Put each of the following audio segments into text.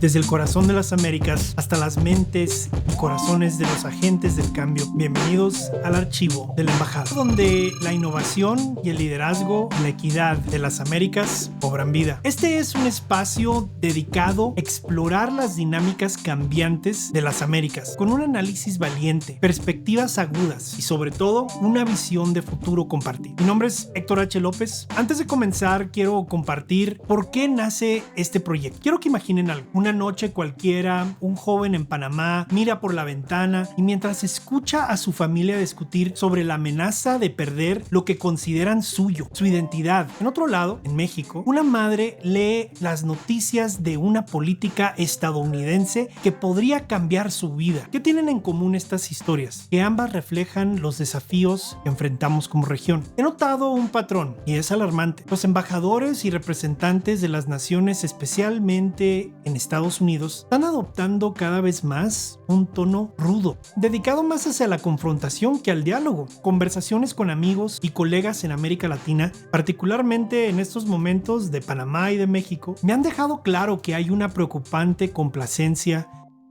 Desde el corazón de las Américas hasta las mentes y corazones de los agentes del cambio. Bienvenidos al archivo de la embajada, donde la innovación y el liderazgo, la equidad de las Américas cobran vida. Este es un espacio dedicado a explorar las dinámicas cambiantes de las Américas, con un análisis valiente, perspectivas agudas y sobre todo una visión de futuro compartido. Mi nombre es Héctor H. López. Antes de comenzar, quiero compartir por qué nace este proyecto. Quiero que imaginen algo. Una noche cualquiera, un joven en Panamá mira por la ventana y mientras escucha a su familia discutir sobre la amenaza de perder lo que consideran suyo, su identidad. En otro lado, en México, una madre lee las noticias de una política estadounidense que podría cambiar su vida. ¿Qué tienen en común estas historias? Que ambas reflejan los desafíos que enfrentamos como región. He notado un patrón y es alarmante. Los embajadores y representantes de las naciones, especialmente en Estados Unidos, están adoptando cada vez más un tono rudo, dedicado más hacia la confrontación que al diálogo. Conversaciones con amigos y colegas en América Latina, particularmente en estos momentos de Panamá y de México, me han dejado claro que hay una preocupante complacencia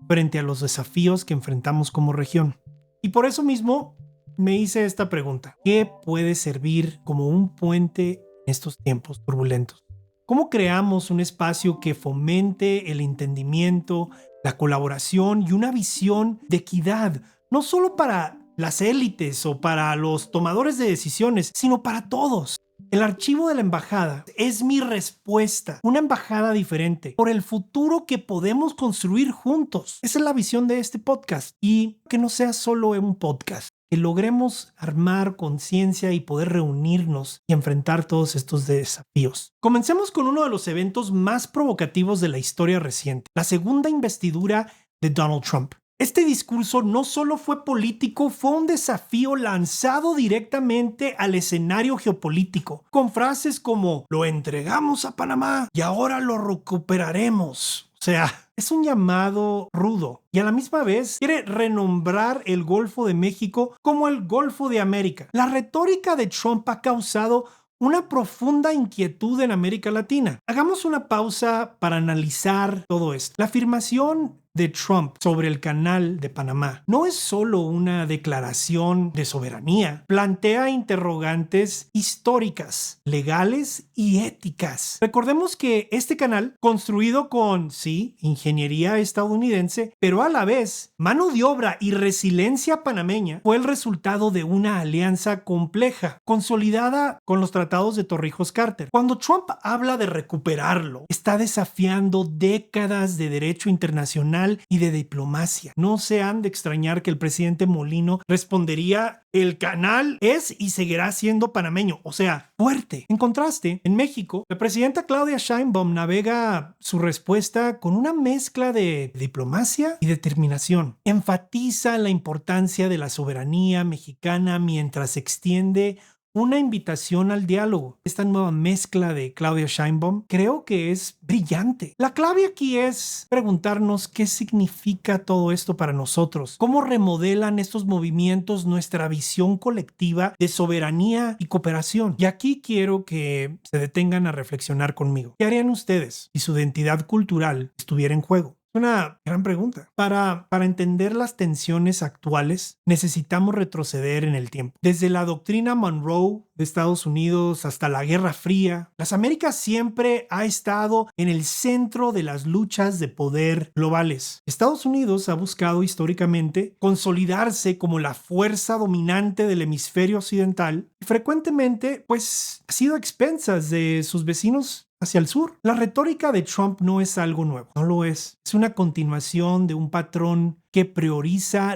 frente a los desafíos que enfrentamos como región. Y por eso mismo me hice esta pregunta: ¿qué puede servir como un puente en estos tiempos turbulentos? ¿Cómo creamos un espacio que fomente el entendimiento, la colaboración y una visión de equidad, no solo para las élites o para los tomadores de decisiones, sino para todos? El archivo de la embajada es mi respuesta, una embajada diferente, por el futuro que podemos construir juntos. Esa es la visión de este podcast, y que no sea solo un podcast. Que logremos armar conciencia y poder reunirnos y enfrentar todos estos desafíos. Comencemos con uno de los eventos más provocativos de la historia reciente, la segunda investidura de Donald Trump. Este discurso no solo fue político, fue un desafío lanzado directamente al escenario geopolítico, con frases como "lo entregamos a Panamá y ahora lo recuperaremos". O sea, es un llamado rudo y a la misma vez quiere renombrar el Golfo de México como el Golfo de América. La retórica de Trump ha causado una profunda inquietud en América Latina. Hagamos una pausa para analizar todo esto. La afirmación de Trump sobre el canal de Panamá no es solo una declaración de soberanía, plantea interrogantes históricas, legales y éticas. Recordemos que este canal, construido con, sí, ingeniería estadounidense, pero a la vez mano de obra y resiliencia panameña, fue el resultado de una alianza compleja, consolidada con los tratados de Torrijos-Carter. Cuando Trump habla de recuperarlo, está desafiando décadas de derecho internacional y de diplomacia. No se han de extrañar que el presidente Molino respondería: el canal es y seguirá siendo panameño, o sea, fuerte. En contraste, en México, la presidenta Claudia Sheinbaum navega su respuesta con una mezcla de diplomacia y determinación. Enfatiza la importancia de la soberanía mexicana mientras extiende una invitación al diálogo. Esta nueva mezcla de Claudia Sheinbaum creo que es brillante. La clave aquí es preguntarnos qué significa todo esto para nosotros, cómo remodelan estos movimientos nuestra visión colectiva de soberanía y cooperación. Y aquí quiero que se detengan a reflexionar conmigo. ¿Qué harían ustedes si su identidad cultural estuviera en juego? Es una gran pregunta. Para entender las tensiones actuales, necesitamos retroceder en el tiempo. Desde la doctrina Monroe de Estados Unidos hasta la Guerra Fría, las Américas siempre ha estado en el centro de las luchas de poder globales. Estados Unidos ha buscado históricamente consolidarse como la fuerza dominante del hemisferio occidental y frecuentemente, ha sido a expensas de sus vecinos hacia el sur. La retórica de Trump no es algo nuevo, no lo es. Es una continuación de un patrón que prioriza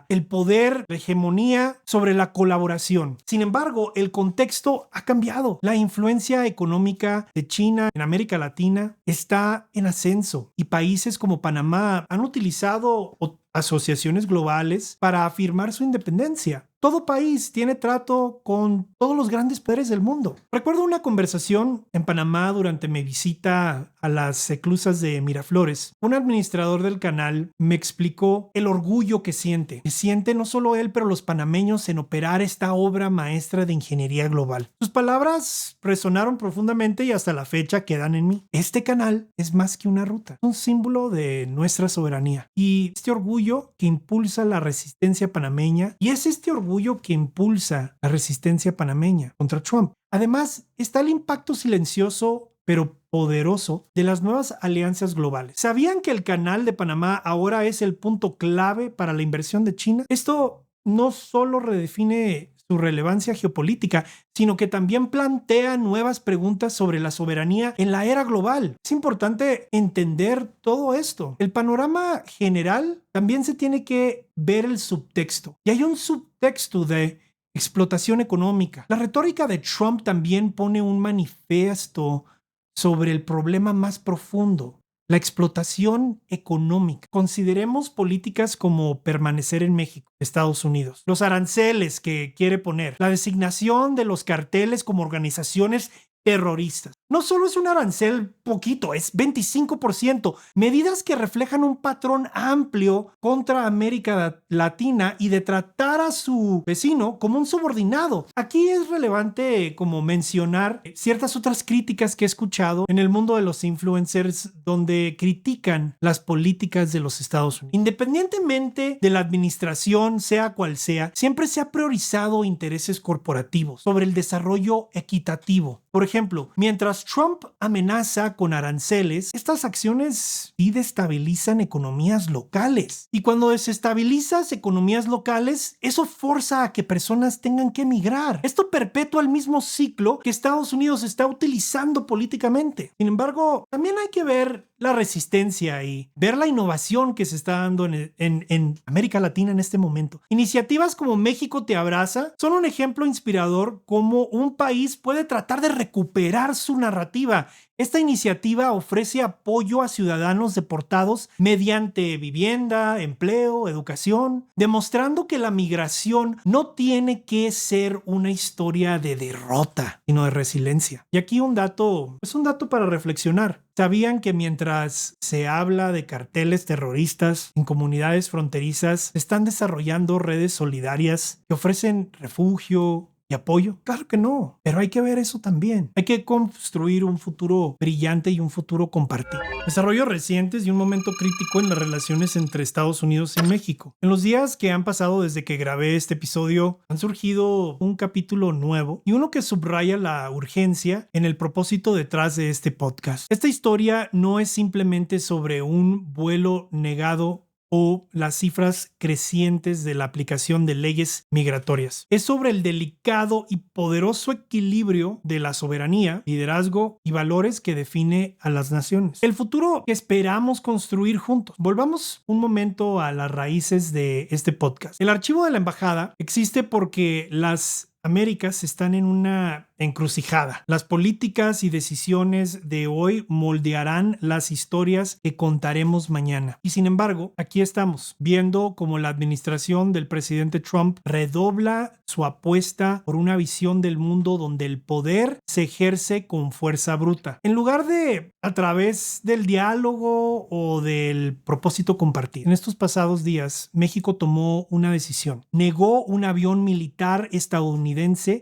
el poder, la hegemonía sobre la colaboración. Sin embargo, el contexto ha cambiado. La influencia económica de China en América Latina está en ascenso y países como Panamá han utilizado asociaciones globales para afirmar su independencia. Todo país tiene trato con todos los grandes poderes del mundo. Recuerdo una conversación en Panamá durante mi visita a las eclusas de Miraflores. Un administrador del canal me explicó el orgullo que siente no solo él, pero los panameños en operar esta obra maestra de ingeniería global. Sus palabras resonaron profundamente y hasta la fecha quedan en mí. Este canal es más que una ruta, es un símbolo de nuestra soberanía y este orgullo que impulsa la resistencia panameña, y es este orgullo que impulsa la resistencia panameña contra Trump. Además, está el impacto silencioso pero poderoso de las nuevas alianzas globales. ¿Sabían que el canal de Panamá ahora es el punto clave para la inversión de China? Esto no solo redefine su relevancia geopolítica, sino que también plantea nuevas preguntas sobre la soberanía en la era global. Es importante entender todo esto. El panorama general también se tiene que ver el subtexto. Y hay un subtexto de explotación económica. La retórica de Trump también pone un manifiesto sobre el problema más profundo, la explotación económica. Consideremos políticas como permanecer en México, Estados Unidos, los aranceles que quiere poner, la designación de los carteles como organizaciones terroristas. No solo es un arancel poquito, es 25%. Medidas que reflejan un patrón amplio contra América Latina y de tratar a su vecino como un subordinado. Aquí es relevante como mencionar ciertas otras críticas que he escuchado en el mundo de los influencers donde critican las políticas de los Estados Unidos. Independientemente de la administración, sea cual sea, siempre se ha priorizado intereses corporativos sobre el desarrollo equitativo. Por ejemplo, mientras Trump amenaza con aranceles, estas acciones sí destabilizan economías locales. Y cuando desestabilizas economías locales, eso forza a que personas tengan que emigrar. Esto perpetúa el mismo ciclo que Estados Unidos está utilizando políticamente. Sin embargo, también hay que ver la resistencia y ver la innovación que se está dando en América Latina en este momento. Iniciativas como México Te Abraza son un ejemplo inspirador cómo un país puede tratar de recuperar su narrativa. Esta iniciativa ofrece apoyo a ciudadanos deportados mediante vivienda, empleo, educación, demostrando que la migración no tiene que ser una historia de derrota, sino de resiliencia. Y aquí un dato para reflexionar. ¿Sabían que mientras se habla de carteles terroristas en comunidades fronterizas, se están desarrollando redes solidarias que ofrecen refugio y apoyo? Claro que no, pero hay que ver eso también. Hay que construir un futuro brillante y un futuro compartido. Desarrollos recientes y un momento crítico en las relaciones entre Estados Unidos y México. En los días que han pasado desde que grabé este episodio, han surgido un capítulo nuevo y uno que subraya la urgencia en el propósito detrás de este podcast. Esta historia no es simplemente sobre un vuelo negado o las cifras crecientes de la aplicación de leyes migratorias. Es sobre el delicado y poderoso equilibrio de la soberanía, liderazgo y valores que define a las naciones. El futuro que esperamos construir juntos. Volvamos un momento a las raíces de este podcast. El archivo de la embajada existe porque las Américas están en una encrucijada. Las políticas y decisiones de hoy moldearán las historias que contaremos mañana. Y sin embargo, aquí estamos, viendo cómo la administración del presidente Trump redobla su apuesta por una visión del mundo donde el poder se ejerce con fuerza bruta, en lugar de a través del diálogo o del propósito compartido. En estos pasados días, México tomó una decisión. Negó un avión militar estadounidense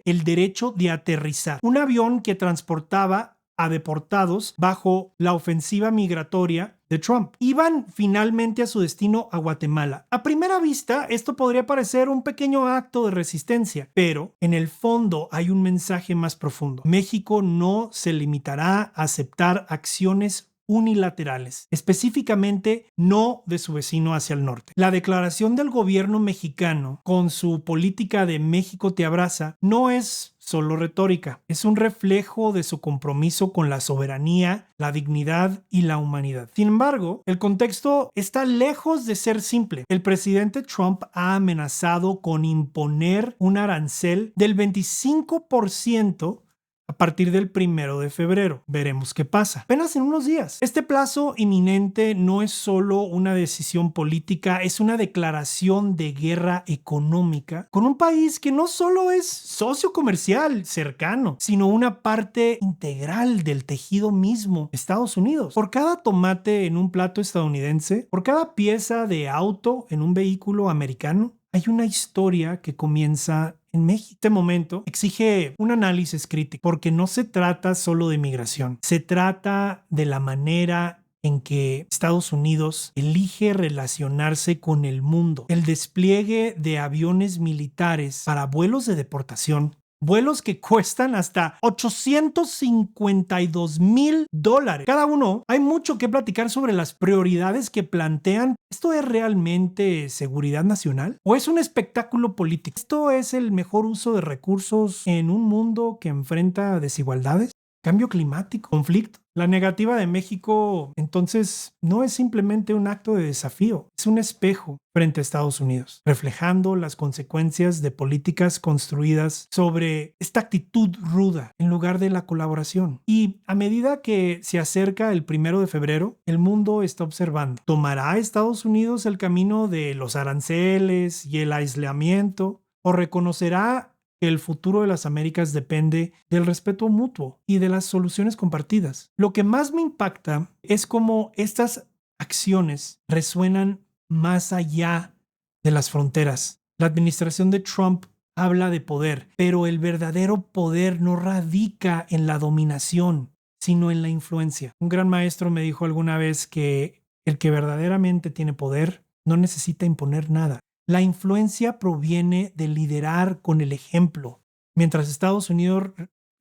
el derecho de aterrizar. Un avión que transportaba a deportados bajo la ofensiva migratoria de Trump. Iban finalmente a su destino a Guatemala. A primera vista, esto podría parecer un pequeño acto de resistencia, pero en el fondo hay un mensaje más profundo. México no se limitará a aceptar acciones unilaterales, específicamente no de su vecino hacia el norte. La declaración del gobierno mexicano con su política de México Te Abraza no es solo retórica, es un reflejo de su compromiso con la soberanía, la dignidad y la humanidad. Sin embargo, el contexto está lejos de ser simple. El presidente Trump ha amenazado con imponer un arancel del 25% a partir del 1 de febrero. Veremos qué pasa. Apenas en unos días. Este plazo inminente no es solo una decisión política, es una declaración de guerra económica con un país que no solo es socio comercial cercano, sino una parte integral del tejido mismo de Estados Unidos. Por cada tomate en un plato estadounidense, por cada pieza de auto en un vehículo americano, hay una historia que comienza en México. Este momento exige un análisis crítico porque no se trata solo de migración, se trata de la manera en que Estados Unidos elige relacionarse con el mundo. El despliegue de aviones militares para vuelos de deportación, vuelos que cuestan hasta $852,000 cada uno. Hay mucho que platicar sobre las prioridades que plantean. ¿Esto es realmente seguridad nacional? ¿O es un espectáculo político? ¿Esto es el mejor uso de recursos en un mundo que enfrenta desigualdades? ¿Cambio climático? ¿Conflicto? La negativa de México, entonces, no es simplemente un acto de desafío, es un espejo frente a Estados Unidos, reflejando las consecuencias de políticas construidas sobre esta actitud ruda en lugar de la colaboración. Y a medida que se acerca el 1 de febrero, el mundo está observando. ¿Tomará Estados Unidos el camino de los aranceles y el aislamiento? ¿O reconocerá que el futuro de las Américas depende del respeto mutuo y de las soluciones compartidas? Lo que más me impacta es cómo estas acciones resuenan más allá de las fronteras. La administración de Trump habla de poder, pero el verdadero poder no radica en la dominación, sino en la influencia. Un gran maestro me dijo alguna vez que el que verdaderamente tiene poder no necesita imponer nada. La influencia proviene de liderar con el ejemplo. Mientras Estados Unidos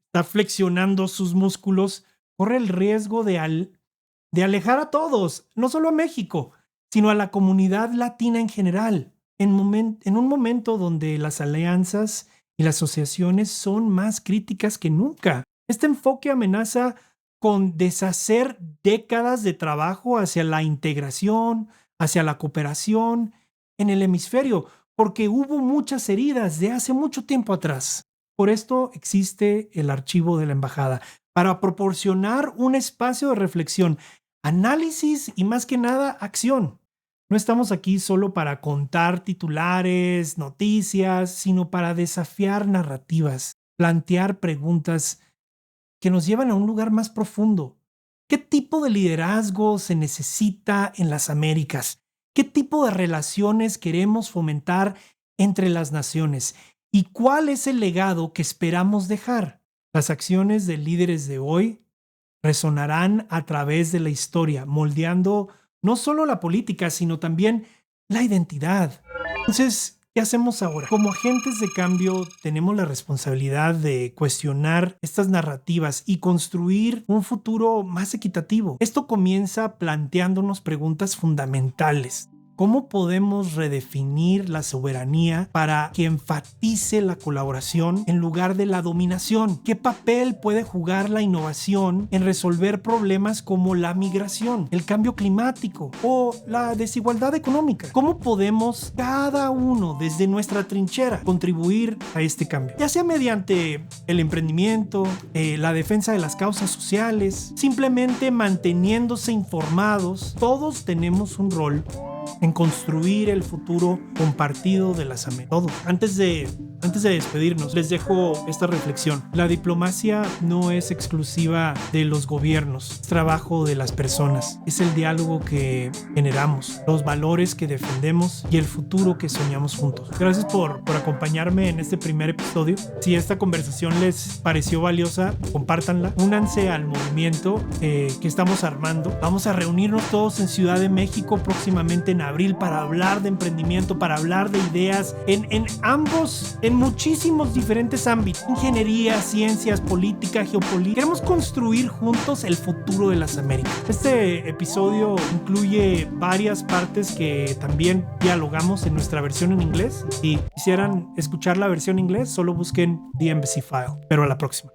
está flexionando sus músculos, corre el riesgo de alejar a todos, no solo a México, sino a la comunidad latina en general, en un momento donde las alianzas y las asociaciones son más críticas que nunca. Este enfoque amenaza con deshacer décadas de trabajo hacia la integración, hacia la cooperación en el hemisferio, porque hubo muchas heridas de hace mucho tiempo atrás. Por esto existe el archivo de la embajada, para proporcionar un espacio de reflexión, análisis y más que nada acción. No estamos aquí solo para contar titulares, noticias, sino para desafiar narrativas, plantear preguntas que nos llevan a un lugar más profundo. ¿Qué tipo de liderazgo se necesita en las Américas? ¿Qué tipo de relaciones queremos fomentar entre las naciones? ¿Y cuál es el legado que esperamos dejar? Las acciones de líderes de hoy resonarán a través de la historia, moldeando no solo la política, sino también la identidad. Entonces, ¿qué hacemos ahora? Como agentes de cambio, tenemos la responsabilidad de cuestionar estas narrativas y construir un futuro más equitativo. Esto comienza planteándonos preguntas fundamentales. ¿Cómo podemos redefinir la soberanía para que enfatice la colaboración en lugar de la dominación? ¿Qué papel puede jugar la innovación en resolver problemas como la migración, el cambio climático o la desigualdad económica? ¿Cómo podemos cada uno desde nuestra trinchera contribuir a este cambio? Ya sea mediante el emprendimiento, la defensa de las causas sociales, simplemente manteniéndose informados, todos tenemos un rol en construir el futuro compartido de las Américas. Todo. Antes de despedirnos, les dejo esta reflexión. La diplomacia no es exclusiva de los gobiernos, es trabajo de las personas. Es el diálogo que generamos, los valores que defendemos y el futuro que soñamos juntos. Gracias por acompañarme en este primer episodio. Si esta conversación les pareció valiosa, compártanla. Únanse al movimiento que estamos armando. Vamos a reunirnos todos en Ciudad de México próximamente en abril para hablar de emprendimiento, para hablar de ideas en muchísimos diferentes ámbitos: ingeniería, ciencias, política, geopolítica. Queremos construir juntos el futuro de las Américas. Este episodio incluye varias partes que también dialogamos en nuestra versión en inglés. Si quisieran escuchar la versión en inglés, solo busquen The Embassy File. Pero a la próxima.